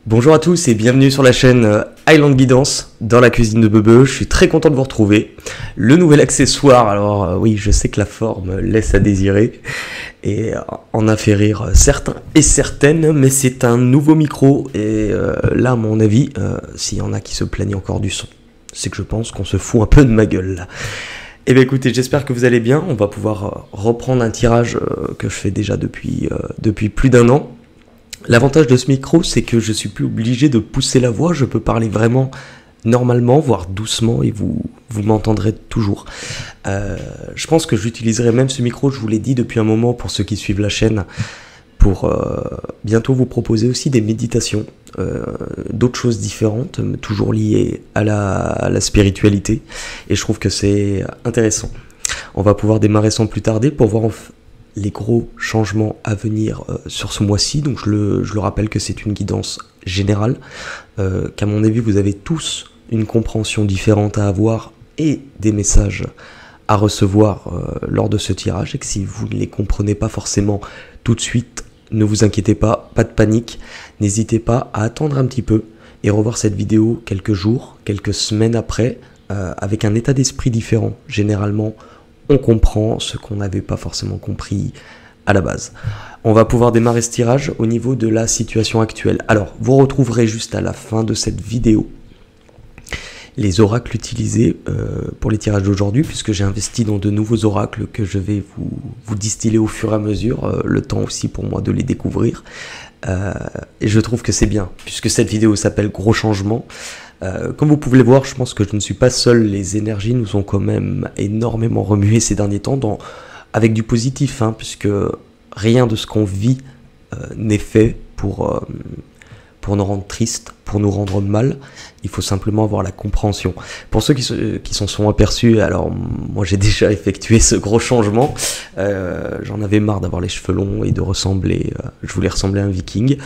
Bonjour à tous et bienvenue sur la chaîne Highland Guidance dans la cuisine de Bebe. Je suis très content de vous retrouver. Le nouvel accessoire, alors oui, je sais que la forme laisse à désirer et en a fait rire certains et certaines, mais c'est un nouveau micro et là, à mon avis, s'il y en a qui se plaignent encore du son, c'est que je pense qu'on se fout un peu de ma gueule là. Eh bien écoutez, j'espère que vous allez bien. On va pouvoir reprendre un tirage que je fais déjà depuis plus d'un an. L'avantage de ce micro, c'est que je suis plus obligé de pousser la voix, je peux parler vraiment normalement, voire doucement, et vous m'entendrez toujours. Je pense que j'utiliserai même ce micro, je vous l'ai dit depuis un moment pour ceux qui suivent la chaîne, pour bientôt vous proposer aussi des méditations, d'autres choses différentes, toujours liées à la spiritualité, et je trouve que c'est intéressant. On va pouvoir démarrer sans plus tarder pour voir les gros changements à venir sur ce mois-ci. Donc je le rappelle que c'est une guidance générale, qu'à mon avis vous avez tous une compréhension différente à avoir et des messages à recevoir lors de ce tirage, et que si vous ne les comprenez pas forcément tout de suite, ne vous inquiétez pas, pas de panique, n'hésitez pas à attendre un petit peu et revoir cette vidéo quelques jours, quelques semaines après, avec un état d'esprit différent. Généralement, on comprend ce qu'on n'avait pas forcément compris à la base. On va pouvoir démarrer ce tirage au niveau de la situation actuelle. Alors, vous retrouverez juste à la fin de cette vidéo les oracles utilisés pour les tirages d'aujourd'hui, puisque j'ai investi dans de nouveaux oracles que je vais vous distiller au fur et à mesure, le temps aussi pour moi de les découvrir. Et je trouve que c'est bien, puisque cette vidéo s'appelle Gros Changement. Comme vous pouvez le voir, je pense que je ne suis pas seul, les énergies nous ont quand même énormément remué ces derniers temps, avec du positif, hein, puisque rien de ce qu'on vit n'est fait pour nous rendre tristes, pour nous rendre mal. Il faut simplement avoir la compréhension. Pour ceux qui s'en sont aperçus, alors moi j'ai déjà effectué ce gros changement, j'en avais marre d'avoir les cheveux longs et de ressembler, je voulais ressembler à un viking,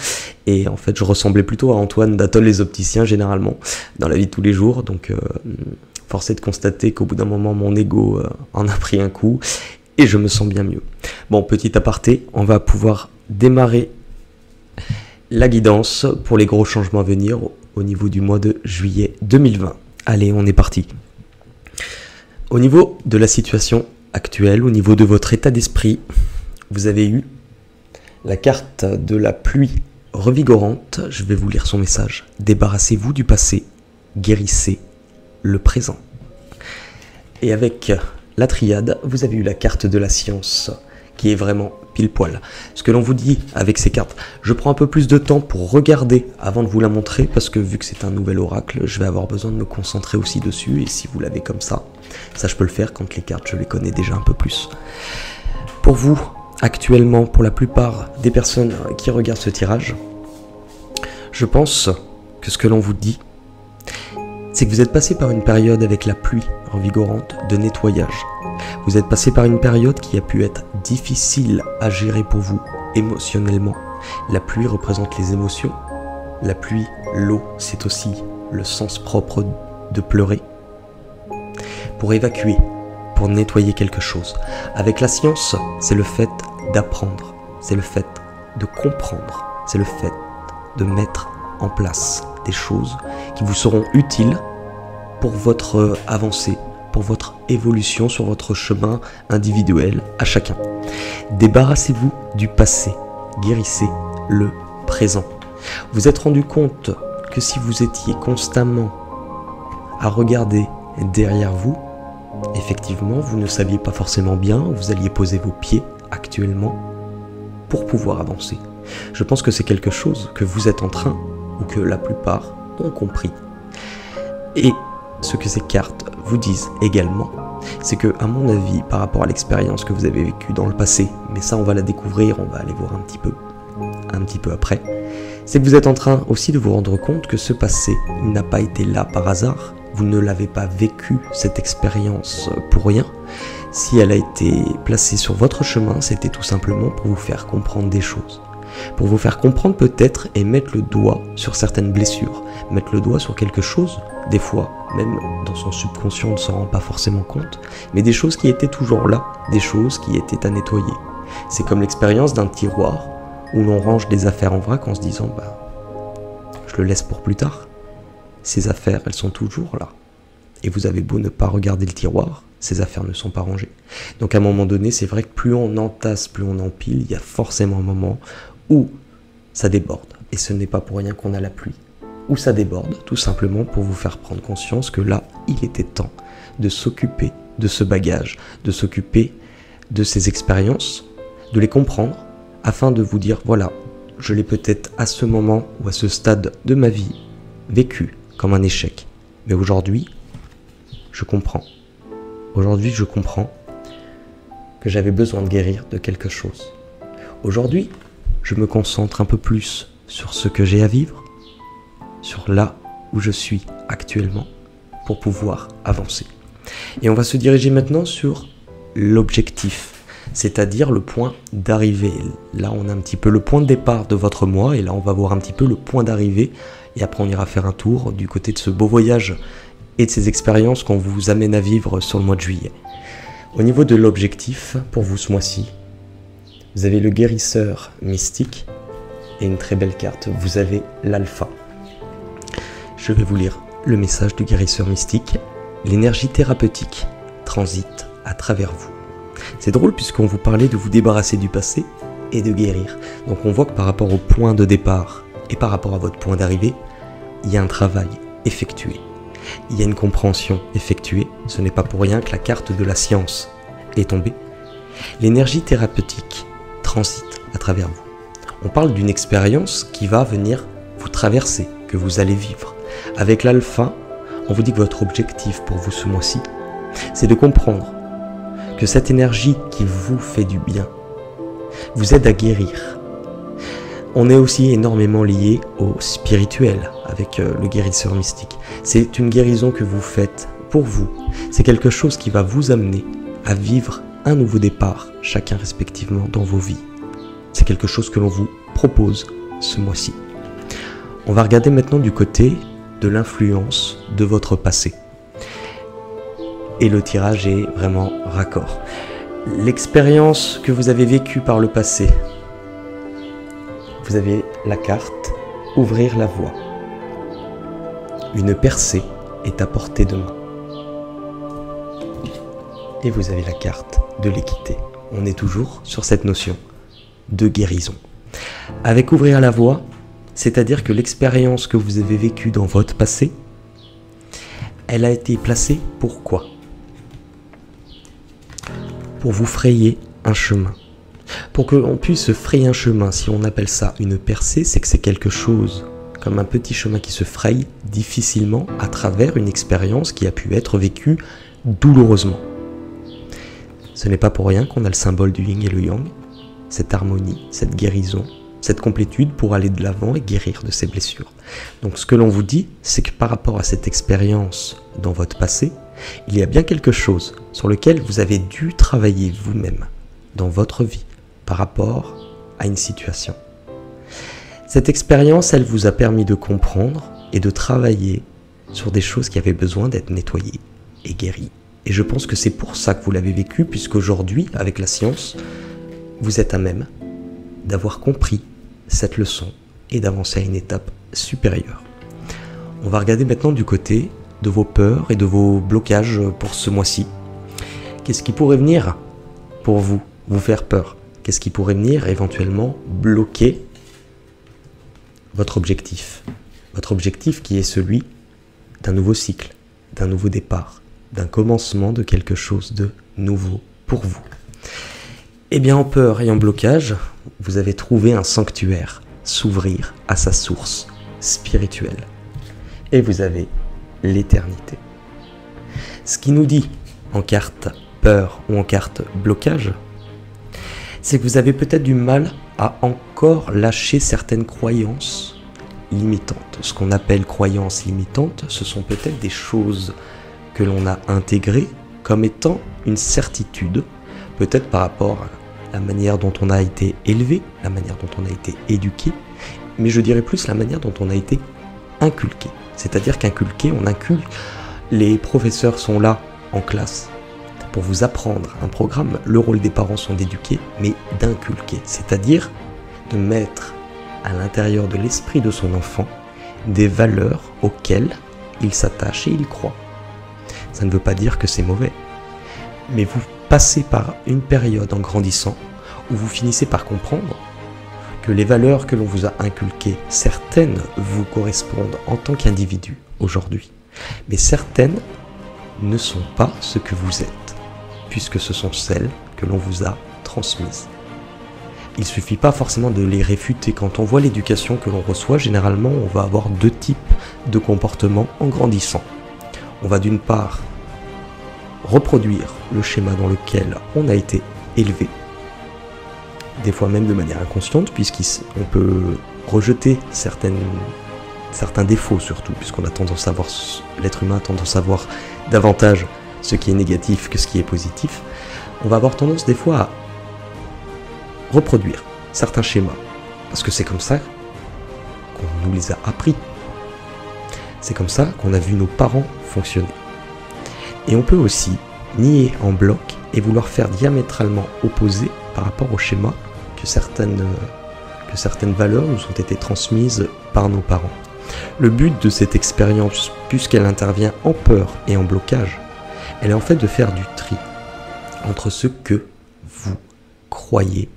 et en fait je ressemblais plutôt à Antoine d'Atoll les Opticiens généralement, dans la vie de tous les jours, donc force est de constater qu'au bout d'un moment mon ego en a pris un coup, et je me sens bien mieux. Bon, petit aparté, on va pouvoir démarrer la guidance pour les gros changements à venir au niveau du mois de juillet 2020. Allez, on est parti. Au niveau de la situation actuelle, au niveau de votre état d'esprit, vous avez eu la carte de la pluie revigorante. Je vais vous lire son message. Débarrassez-vous du passé, guérissez le présent. Et avec la triade, vous avez eu la carte de la science, qui est vraiment pile poil. Ce que l'on vous dit avec ces cartes, je prends un peu plus de temps pour regarder avant de vous la montrer, parce que vu que c'est un nouvel oracle, je vais avoir besoin de me concentrer aussi dessus, et si vous l'avez comme ça je peux le faire quand les cartes je les connais déjà un peu plus. Pour vous, actuellement, pour la plupart des personnes qui regardent ce tirage, je pense que ce que l'on vous dit, c'est que vous êtes passé par une période avec la pluie revigorante de nettoyage. Vous êtes passé par une période qui a pu être difficile à gérer pour vous émotionnellement. La pluie représente les émotions. La pluie, l'eau, c'est aussi le sens propre de pleurer. Pour évacuer, pour nettoyer quelque chose. Avec la science, c'est le fait d'apprendre, c'est le fait de comprendre, c'est le fait de mettre en place des choses qui vous seront utiles pour votre avancée, pour votre évolution sur votre chemin individuel à chacun. Débarrassez-vous du passé, guérissez le présent. Vous êtes rendu compte que si vous étiez constamment à regarder derrière vous, effectivement, vous ne saviez pas forcément bien où vous alliez poser vos pieds actuellement pour pouvoir avancer. Je pense que c'est quelque chose que vous êtes en train, ou que la plupart ont compris. Et ce que ces cartes vous disent également, c'est que, à mon avis, par rapport à l'expérience que vous avez vécue dans le passé, mais ça on va la découvrir, on va aller voir un petit peu après, c'est que vous êtes en train aussi de vous rendre compte que ce passé n'a pas été là par hasard, vous ne l'avez pas vécu, cette expérience, pour rien. Si elle a été placée sur votre chemin, c'était tout simplement pour vous faire comprendre des choses. Pour vous faire comprendre peut-être et mettre le doigt sur certaines blessures, mettre le doigt sur quelque chose, des fois, même dans son subconscient on ne s'en rend pas forcément compte, mais des choses qui étaient toujours là, des choses qui étaient à nettoyer. C'est comme l'expérience d'un tiroir où l'on range des affaires en vrac en se disant « bah, je le laisse pour plus tard, ces affaires, elles sont toujours là. Et vous avez beau ne pas regarder le tiroir, ces affaires ne sont pas rangées. Donc à un moment donné, c'est vrai que plus on entasse, plus on empile, il y a forcément un moment où ça déborde. Et ce n'est pas pour rien qu'on a la pluie. Où ça déborde, tout simplement pour vous faire prendre conscience que là, il était temps de s'occuper de ce bagage, de s'occuper de ces expériences, de les comprendre, afin de vous dire, voilà, je l'ai peut-être à ce moment ou à ce stade de ma vie vécu comme un échec. Mais aujourd'hui, je comprends. Aujourd'hui, je comprends que j'avais besoin de guérir de quelque chose. Aujourd'hui, je me concentre un peu plus sur ce que j'ai à vivre, sur là où je suis actuellement, pour pouvoir avancer. Et on va se diriger maintenant sur l'objectif, c'est-à-dire le point d'arrivée. Là, on a un petit peu le point de départ de votre mois, et là, on va voir un petit peu le point d'arrivée, et après, on ira faire un tour du côté de ce beau voyage et de ces expériences qu'on vous amène à vivre sur le mois de juillet. Au niveau de l'objectif, pour vous ce mois-ci, vous avez le guérisseur mystique, et une très belle carte, vous avez l'alpha. Je vais vous lire le message du guérisseur mystique. L'énergie thérapeutique transite à travers vous. C'est drôle puisqu'on vous parlait de vous débarrasser du passé et de guérir. Donc on voit que par rapport au point de départ et par rapport à votre point d'arrivée, il y a un travail effectué. Il y a une compréhension effectuée. Ce n'est pas pour rien que la carte de la science est tombée. L'énergie thérapeutique transite à travers vous. On parle d'une expérience qui va venir vous traverser, que vous allez vivre. Avec l'alpha, on vous dit que votre objectif pour vous ce mois-ci, c'est de comprendre que cette énergie qui vous fait du bien vous aide à guérir. On est aussi énormément lié au spirituel avec le guérisseur mystique. C'est une guérison que vous faites pour vous. C'est quelque chose qui va vous amener à vivre un nouveau départ, chacun respectivement dans vos vies. C'est quelque chose que l'on vous propose ce mois-ci. On va regarder maintenant du côté de l'influence de votre passé. Et le tirage est vraiment raccord. L'expérience que vous avez vécue par le passé, vous avez la carte « Ouvrir la voie ». Une percée est à portée de main. Et vous avez la carte de l'équité. On est toujours sur cette notion de guérison. Avec « Ouvrir la voie », c'est-à-dire que l'expérience que vous avez vécue dans votre passé, elle a été placée pour quoi ? Pour vous frayer un chemin. Pour qu'on puisse se frayer un chemin, si on appelle ça une percée, c'est que c'est quelque chose comme un petit chemin qui se fraye difficilement à travers une expérience qui a pu être vécue douloureusement. Ce n'est pas pour rien qu'on a le symbole du yin et le yang, cette harmonie, cette guérison, cette complétude pour aller de l'avant et guérir de ces blessures. Donc ce que l'on vous dit, c'est que par rapport à cette expérience dans votre passé, il y a bien quelque chose sur lequel vous avez dû travailler vous-même dans votre vie par rapport à une situation. Cette expérience, elle vous a permis de comprendre et de travailler sur des choses qui avaient besoin d'être nettoyées et guéries. Et je pense que c'est pour ça que vous l'avez vécu, puisqu'aujourd'hui, avec la science, vous êtes à même d'avoir compris cette leçon et d'avancer à une étape supérieure. On va regarder maintenant du côté de vos peurs et de vos blocages pour ce mois-ci. Qu'est-ce qui pourrait venir pour vous faire peur? Qu'est-ce qui pourrait venir éventuellement bloquer votre objectif? Votre objectif qui est celui d'un nouveau cycle, d'un nouveau départ, d'un commencement de quelque chose de nouveau pour vous. Eh bien, en peur et en blocage, vous avez trouvé un sanctuaire, s'ouvrir à sa source spirituelle. Et vous avez l'éternité. Ce qui nous dit en carte peur ou en carte blocage, c'est que vous avez peut-être du mal à encore lâcher certaines croyances limitantes. Ce qu'on appelle croyances limitantes, ce sont peut-être des choses que l'on a intégrées comme étant une certitude, peut-être par rapport à la manière dont on a été élevé, la manière dont on a été éduqué, mais je dirais plus la manière dont on a été inculqué. C'est-à-dire qu'inculqué, on inculque. Les professeurs sont là en classe pour vous apprendre un programme. Le rôle des parents sont d'éduquer, mais d'inculquer. C'est-à-dire de mettre à l'intérieur de l'esprit de son enfant des valeurs auxquelles il s'attache et il croit. Ça ne veut pas dire que c'est mauvais, mais vous passez par une période en grandissant où vous finissez par comprendre que les valeurs que l'on vous a inculquées, certaines vous correspondent en tant qu'individu aujourd'hui, mais certaines ne sont pas ce que vous êtes, puisque ce sont celles que l'on vous a transmises. Il ne suffit pas forcément de les réfuter. Quand on voit l'éducation que l'on reçoit, généralement on va avoir deux types de comportements en grandissant. On va d'une part reproduire le schéma dans lequel on a été élevé, des fois même de manière inconsciente, puisqu'on peut rejeter certains défauts surtout, puisqu'on a tendance à voir, l'être humain a tendance à voir davantage ce qui est négatif que ce qui est positif. On va avoir tendance des fois à reproduire certains schémas, parce que c'est comme ça qu'on nous les a appris. C'est comme ça qu'on a vu nos parents fonctionner. Et on peut aussi nier en bloc et vouloir faire diamétralement opposé par rapport au schéma que certaines valeurs nous ont été transmises par nos parents. Le but de cette expérience, puisqu'elle intervient en peur et en blocage, elle est en fait de faire du tri entre ce que vous croyez,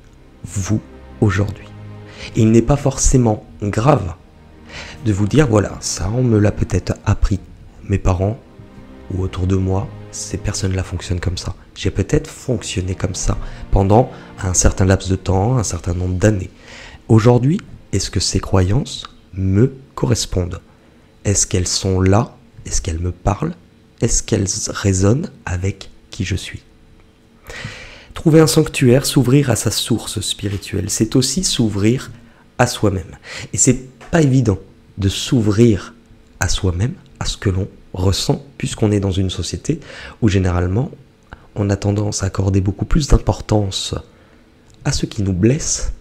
vous, aujourd'hui. Et il n'est pas forcément grave de vous dire, voilà, ça on me l'a peut-être appris. Mes parents, ou autour de moi, ces personnes-là fonctionnent comme ça. J'ai peut-être fonctionné comme ça pendant un certain laps de temps, un certain nombre d'années. Aujourd'hui, est-ce que ces croyances me correspondent? Est-ce qu'elles sont là? Est-ce qu'elles me parlent? Est-ce qu'elles résonnent avec qui je suis? Trouver un sanctuaire, s'ouvrir à sa source spirituelle, c'est aussi s'ouvrir à soi-même. Et c'est pas évident de s'ouvrir à soi-même, à ce que l'on ressent, puisqu'on est dans une société où généralement on a tendance à accorder beaucoup plus d'importance à ce qui nous blesse,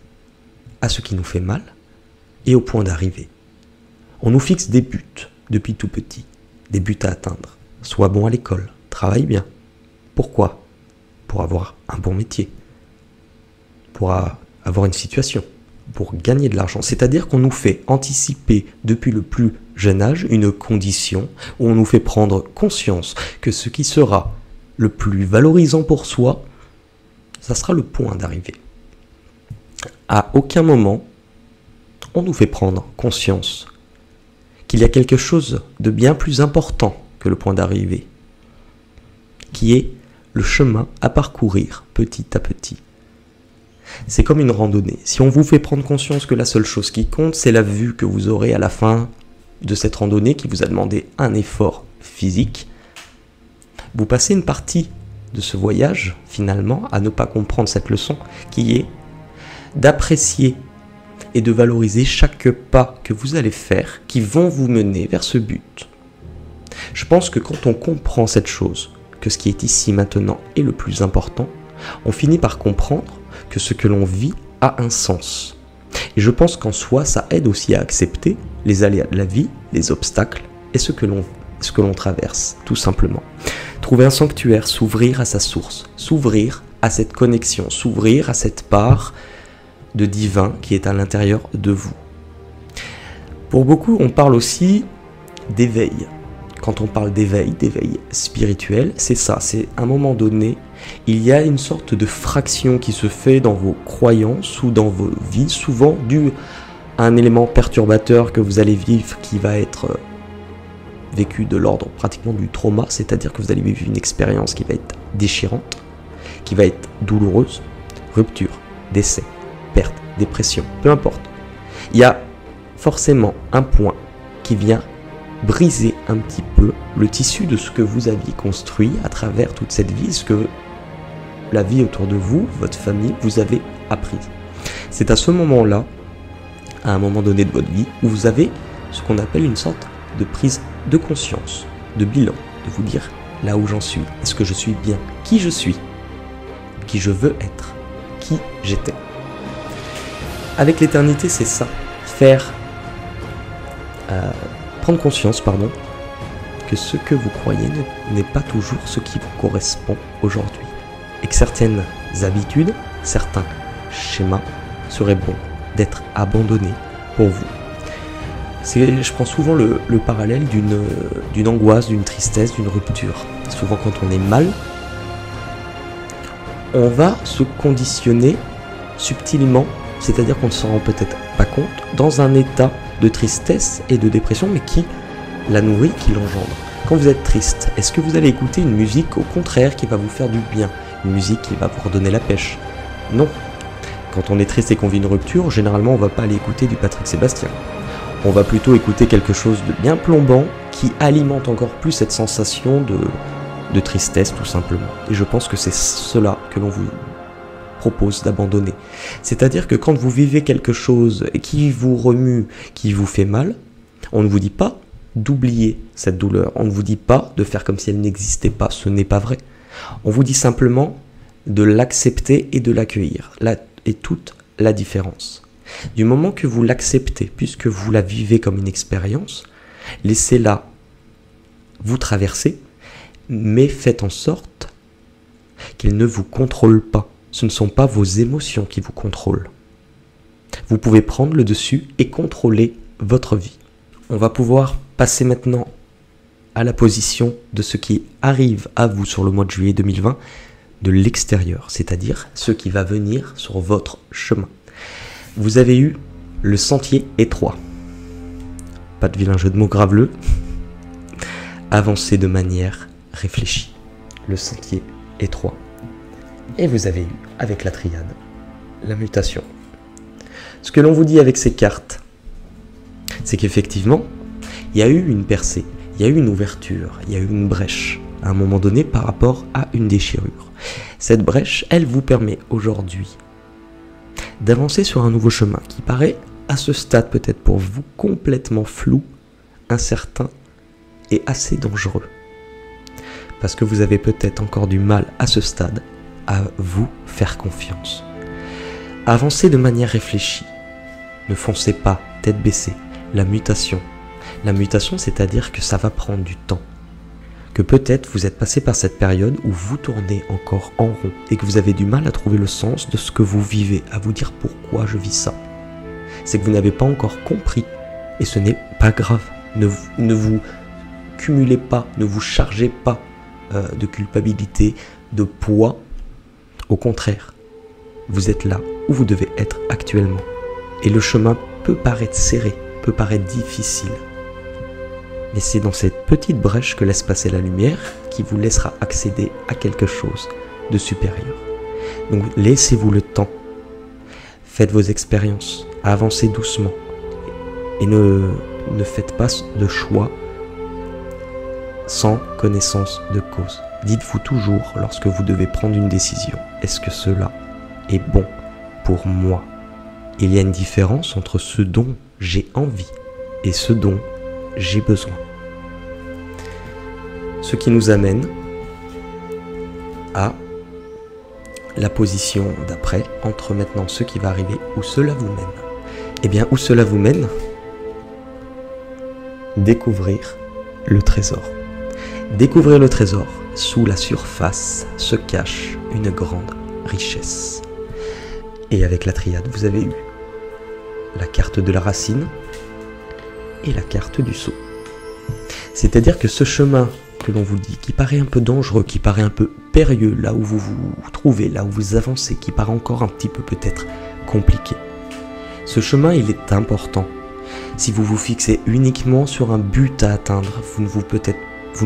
à ce qui nous fait mal, et au point d'arriver. On nous fixe des buts depuis tout petit, des buts à atteindre. Sois bon à l'école, travaille bien. Pourquoi? Pour avoir un bon métier, pour avoir une situation, pour gagner de l'argent. C'est-à-dire qu'on nous fait anticiper depuis le plus jeune âge une condition où on nous fait prendre conscience que ce qui sera le plus valorisant pour soi, ça sera le point d'arrivée. À aucun moment, on nous fait prendre conscience qu'il y a quelque chose de bien plus important que le point d'arrivée, qui est le chemin à parcourir petit à petit. C'est comme une randonnée. Si on vous fait prendre conscience que la seule chose qui compte, c'est la vue que vous aurez à la fin de cette randonnée qui vous a demandé un effort physique, vous passez une partie de ce voyage, finalement, à ne pas comprendre cette leçon, qui est d'apprécier et de valoriser chaque pas que vous allez faire qui vont vous mener vers ce but. Je pense que quand on comprend cette chose, que ce qui est ici maintenant est le plus important, on finit par comprendre que ce que l'on vit a un sens. Et je pense qu'en soi, ça aide aussi à accepter les aléas de la vie, les obstacles et ce que l'on traverse, tout simplement. Trouver un sanctuaire, s'ouvrir à sa source, s'ouvrir à cette connexion, s'ouvrir à cette part de divin qui est à l'intérieur de vous. Pour beaucoup, on parle aussi d'éveil. Quand on parle d'éveil spirituel, c'est ça, c'est à un moment donné, il y a une sorte de fraction qui se fait dans vos croyances ou dans vos vies, souvent dû à un élément perturbateur que vous allez vivre qui va être vécu de l'ordre pratiquement du trauma, c'est-à-dire que vous allez vivre une expérience qui va être déchirante, qui va être douloureuse, rupture, décès, perte, dépression, peu importe. Il y a forcément un point qui vient briser un petit peu le tissu de ce que vous aviez construit à travers toute cette vie, ce que la vie autour de vous, votre famille, vous avez appris. C'est à ce moment-là, à un moment donné de votre vie, où vous avez ce qu'on appelle une sorte de prise de conscience, de bilan, de vous dire là où j'en suis, est-ce que je suis bien, qui je suis, qui je veux être, qui j'étais. Avec l'éternité, c'est ça, prendre conscience, que ce que vous croyez n'est pas toujours ce qui vous correspond aujourd'hui. Et que certaines habitudes, certains schémas seraient bons d'être abandonnés pour vous. Je prends souvent le parallèle d'une angoisse, d'une tristesse, d'une rupture. Souvent quand on est mal, on va se conditionner subtilement, c'est-à-dire qu'on ne s'en rend peut-être pas compte, dans un état de tristesse et de dépression, mais qui la nourrit, qui l'engendre. Quand vous êtes triste, est-ce que vous allez écouter une musique au contraire qui va vous faire du bien? Une musique qui va vous redonner la pêche? Non. Quand on est triste et qu'on vit une rupture, généralement on va pas aller écouter du Patrick Sébastien. On va plutôt écouter quelque chose de bien plombant qui alimente encore plus cette sensation de tristesse tout simplement. Et je pense que c'est cela que l'on vous propose d'abandonner. C'est-à-dire que quand vous vivez quelque chose qui vous remue, qui vous fait mal, on ne vous dit pas d'oublier cette douleur. On ne vous dit pas de faire comme si elle n'existait pas. Ce n'est pas vrai. On vous dit simplement de l'accepter et de l'accueillir. Là est toute la différence. Du moment que vous l'acceptez, puisque vous la vivez comme une expérience, laissez-la vous traverser, mais faites en sorte qu'elle ne vous contrôle pas. Ce ne sont pas vos émotions qui vous contrôlent. Vous pouvez prendre le dessus et contrôler votre vie. On va pouvoir passer maintenant à la position de ce qui arrive à vous sur le mois de juillet 2020 de l'extérieur, c'est-à-dire ce qui va venir sur votre chemin. Vous avez eu le sentier étroit. Pas de vilain jeu de mots graveleux. Avancez de manière réfléchie. Le sentier étroit. Et vous avez eu, avec la triade, la mutation. Ce que l'on vous dit avec ces cartes, c'est qu'effectivement, il y a eu une percée, il y a eu une ouverture, il y a eu une brèche, à un moment donné par rapport à une déchirure. Cette brèche, elle vous permet aujourd'hui d'avancer sur un nouveau chemin qui paraît, à ce stade peut-être pour vous, complètement flou, incertain et assez dangereux. Parce que vous avez peut-être encore du mal à ce stade à vous faire confiance. Avancez de manière réfléchie. Ne foncez pas tête baissée. La mutation, c'est-à-dire que ça va prendre du temps. Que peut-être vous êtes passé par cette période où vous tournez encore en rond et que vous avez du mal à trouver le sens de ce que vous vivez, à vous dire pourquoi je vis ça. C'est que vous n'avez pas encore compris et ce n'est pas grave. Ne vous cumulez pas, ne vous chargez pas de culpabilité, de poids. Au contraire, vous êtes là où vous devez être actuellement. Et le chemin peut paraître serré, peut paraître difficile. Mais c'est dans cette petite brèche que laisse passer la lumière qui vous laissera accéder à quelque chose de supérieur. Donc laissez-vous le temps. Faites vos expériences, avancez doucement. Et ne faites pas de choix sans connaissance de cause. Dites-vous toujours lorsque vous devez prendre une décision, est-ce que cela est bon pour moi? Il y a une différence entre ce dont j'ai envie et ce dont j'ai besoin. Ce qui nous amène à la position d'après, entre maintenant ce qui va arriver, où cela vous mène. Eh bien, où cela vous mène? Découvrir le trésor. Découvrir le trésor. Sous la surface se cache une grande richesse. Et avec la triade, vous avez eu la carte de la racine et la carte du sceau. C'est-à-dire que ce chemin que l'on vous dit, qui paraît un peu dangereux, qui paraît un peu périlleux, là où vous vous trouvez, là où vous avancez, qui paraît encore un petit peu peut-être compliqué. Ce chemin, il est important. Si vous vous fixez uniquement sur un but à atteindre, vous ne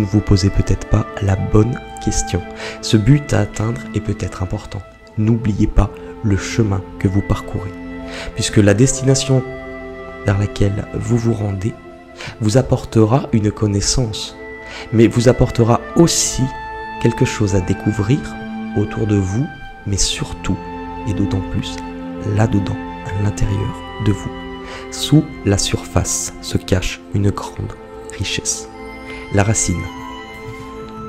vous posez peut-être pas la bonne question. Ce but à atteindre est peut-être important. N'oubliez pas le chemin que vous parcourez, puisque la destination vers laquelle vous vous rendez vous apportera une connaissance, mais vous apportera aussi quelque chose à découvrir autour de vous, mais surtout, et d'autant plus, là-dedans, à l'intérieur de vous. Sous la surface se cache une grande richesse. La racine.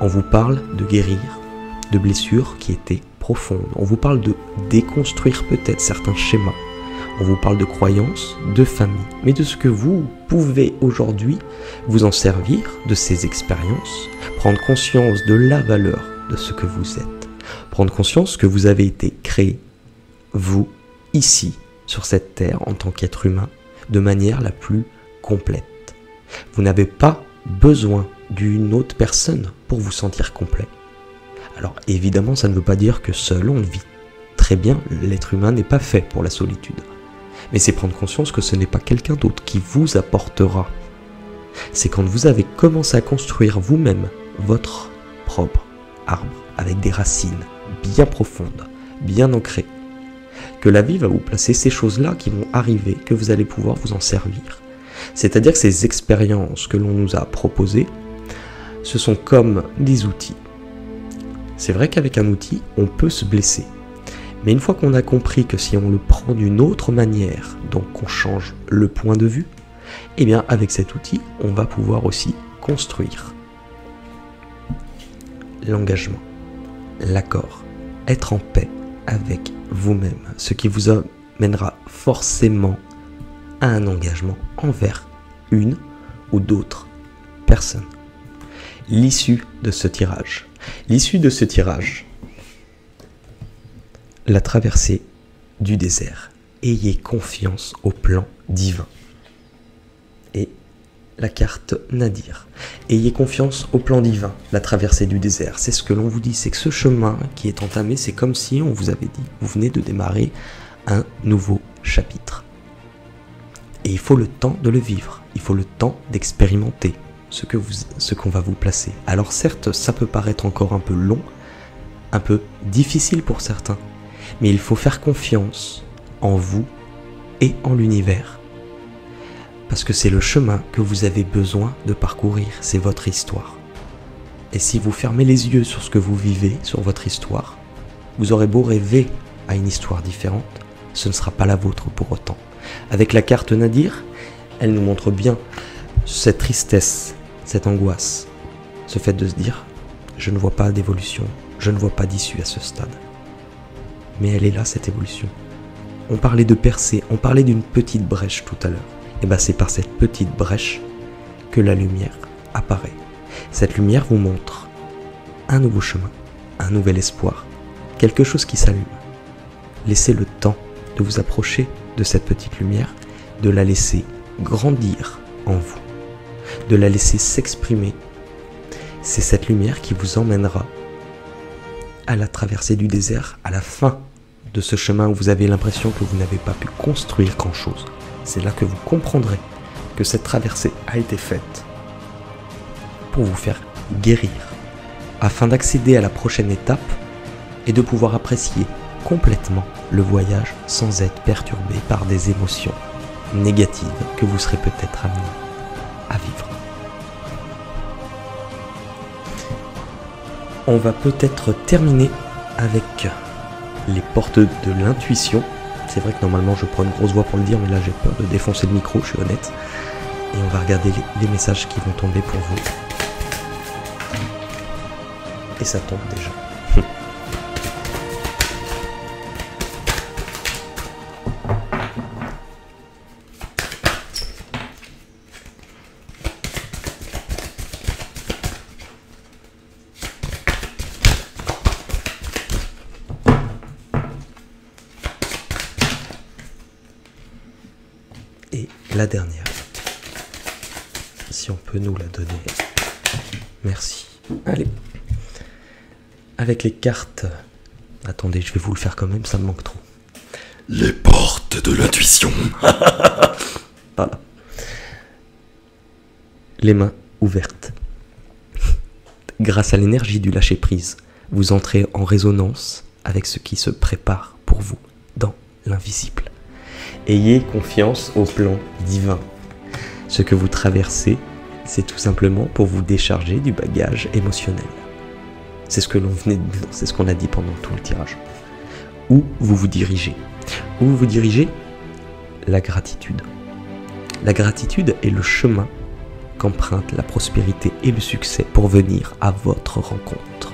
On vous parle de guérir de blessures qui étaient profondes. On vous parle de déconstruire peut-être certains schémas. On vous parle de croyances, de famille, mais de ce que vous pouvez aujourd'hui vous en servir de ces expériences, prendre conscience de la valeur de ce que vous êtes, prendre conscience que vous avez été créé, vous, ici, sur cette terre, en tant qu'être humain, de manière la plus complète. Vous n'avez pas besoin d'une autre personne pour vous sentir complet. Alors évidemment, ça ne veut pas dire que seul on vit très bien, l'être humain n'est pas fait pour la solitude. Mais c'est prendre conscience que ce n'est pas quelqu'un d'autre qui vous apportera. C'est quand vous avez commencé à construire vous-même votre propre arbre avec des racines bien profondes, bien ancrées, que la vie va vous placer ces choses-là qui vont arriver, que vous allez pouvoir vous en servir. C'est-à-dire que ces expériences que l'on nous a proposées, ce sont comme des outils. C'est vrai qu'avec un outil, on peut se blesser. Mais une fois qu'on a compris que si on le prend d'une autre manière, donc qu'on change le point de vue, eh bien avec cet outil, on va pouvoir aussi construire. L'engagement, l'accord, être en paix avec vous-même, ce qui vous amènera forcément à un engagement envers une ou d'autres personnes. L'issue de ce tirage. L'issue de ce tirage, la traversée du désert. Ayez confiance au plan divin. Et la carte Nadir. Ayez confiance au plan divin, la traversée du désert. C'est ce que l'on vous dit, c'est que ce chemin qui est entamé, c'est comme si on vous avait dit, vous venez de démarrer un nouveau chapitre. Et il faut le temps de le vivre, il faut le temps d'expérimenter ce qu'on va vous placer. Alors certes, ça peut paraître encore un peu long, un peu difficile pour certains, mais il faut faire confiance en vous et en l'univers. Parce que c'est le chemin que vous avez besoin de parcourir, c'est votre histoire. Et si vous fermez les yeux sur ce que vous vivez, sur votre histoire, vous aurez beau rêver à une histoire différente, ce ne sera pas la vôtre pour autant. Avec la carte Nadir, elle nous montre bien cette tristesse, cette angoisse, ce fait de se dire « je ne vois pas d'évolution, je ne vois pas d'issue à ce stade ». Mais elle est là, cette évolution. On parlait de percée, on parlait d'une petite brèche tout à l'heure. Et bien c'est par cette petite brèche que la lumière apparaît. Cette lumière vous montre un nouveau chemin, un nouvel espoir, quelque chose qui s'allume. Laissez le temps de vous approcher de cette petite lumière, de la laisser grandir en vous, de la laisser s'exprimer. C'est cette lumière qui vous emmènera à la traversée du désert, à la fin de ce chemin où vous avez l'impression que vous n'avez pas pu construire grand-chose. C'est là que vous comprendrez que cette traversée a été faite pour vous faire guérir, afin d'accéder à la prochaine étape et de pouvoir apprécier complètement le voyage sans être perturbé par des émotions négatives que vous serez peut-être amené à vivre. On va peut-être terminer avec les portes de l'intuition. C'est vrai que normalement je prends une grosse voix pour le dire, mais là j'ai peur de défoncer le micro, je suis honnête. Et on va regarder les messages qui vont tomber pour vous. Et ça tombe déjà. Et la dernière, si on peut nous la donner, merci. Allez, avec les cartes, attendez, je vais vous le faire quand même, ça me manque trop. Les portes de l'intuition. Voilà. Les mains ouvertes. Grâce à l'énergie du lâcher-prise, vous entrez en résonance avec ce qui se prépare pour vous dans l'invisible. Ayez confiance au plan divin. Ce que vous traversez, c'est tout simplement pour vous décharger du bagage émotionnel. C'est ce que l'on venait de dire, c'est ce qu'on a dit pendant tout le tirage. Où vous vous dirigez? Où vous vous dirigez? La gratitude. La gratitude est le chemin qu'emprunte la prospérité et le succès pour venir à votre rencontre.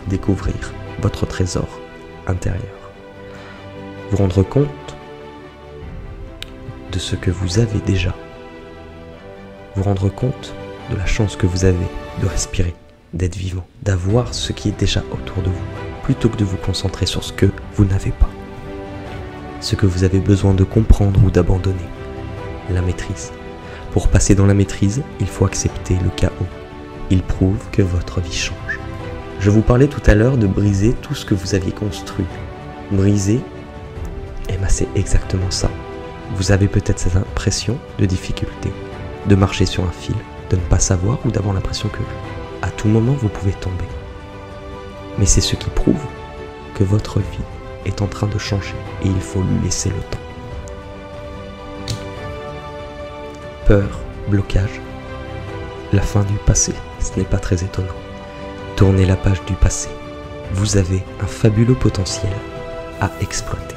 Découvrir votre trésor intérieur. Vous rendre compte de ce que vous avez déjà. Vous rendre compte de la chance que vous avez de respirer, d'être vivant, d'avoir ce qui est déjà autour de vous, plutôt que de vous concentrer sur ce que vous n'avez pas, ce que vous avez besoin de comprendre ou d'abandonner. la maîtrise. Pour passer dans la maîtrise, il faut accepter le chaos. Il prouve que votre vie change. Je vous parlais tout à l'heure de briser tout ce que vous aviez construit. Briser, eh ben c'est exactement ça. Vous avez peut-être cette impression de difficulté, de marcher sur un fil, de ne pas savoir ou d'avoir l'impression que à tout moment vous pouvez tomber. Mais c'est ce qui prouve que votre vie est en train de changer et il faut lui laisser le temps. Peur, blocage, la fin du passé, ce n'est pas très étonnant. Tournez la page du passé. Vous avez un fabuleux potentiel à exploiter.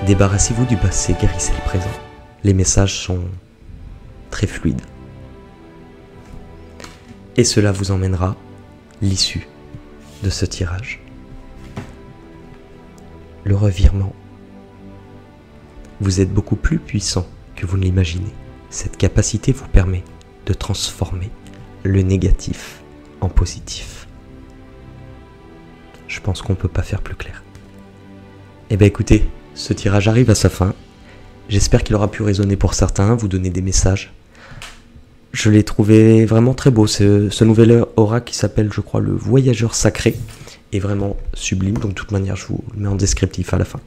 Débarrassez-vous du passé, guérissez le présent. Les messages sont très fluides. Et cela vous emmènera l'issue de ce tirage. Le revirement. Vous êtes beaucoup plus puissant que vous ne l'imaginez. Cette capacité vous permet de transformer le négatif en positif. Je pense qu'on ne peut pas faire plus clair. Eh bien écoutez, ce tirage arrive à sa fin. J'espère qu'il aura pu résonner pour certains, vous donner des messages. Je l'ai trouvé vraiment très beau, ce nouvel aura qui s'appelle, je crois, le voyageur sacré, est vraiment sublime, donc de toute manière je vous le mets en descriptif à la fin.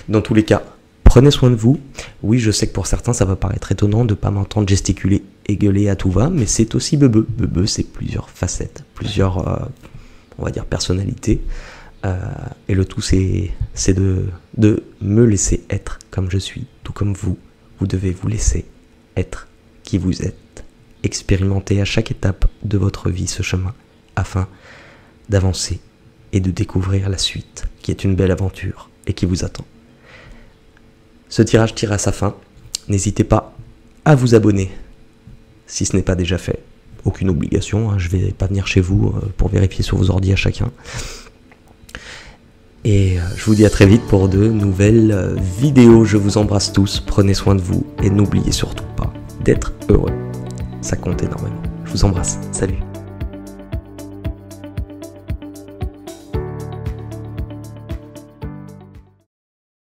Dans tous les cas, prenez soin de vous. Oui, je sais que pour certains ça va paraître étonnant de ne pas m'entendre gesticuler et gueuler à tout va, mais c'est aussi Bebe. Bebe, c'est plusieurs facettes, plusieurs, on va dire, personnalités. Et le tout c'est de me laisser être comme je suis, tout comme vous. Vous devez vous laisser être qui vous êtes. Expérimentez à chaque étape de votre vie ce chemin afin d'avancer et de découvrir la suite qui est une belle aventure et qui vous attend. Ce tirage tire à sa fin. N'hésitez pas à vous abonner si ce n'est pas déjà fait. Aucune obligation, hein, je ne vais pas venir chez vous pour vérifier sur vos ordi à chacun. Et je vous dis à très vite pour de nouvelles vidéos. Je vous embrasse tous, prenez soin de vous et n'oubliez surtout pas d'être heureux. Ça compte énormément. Je vous embrasse, salut.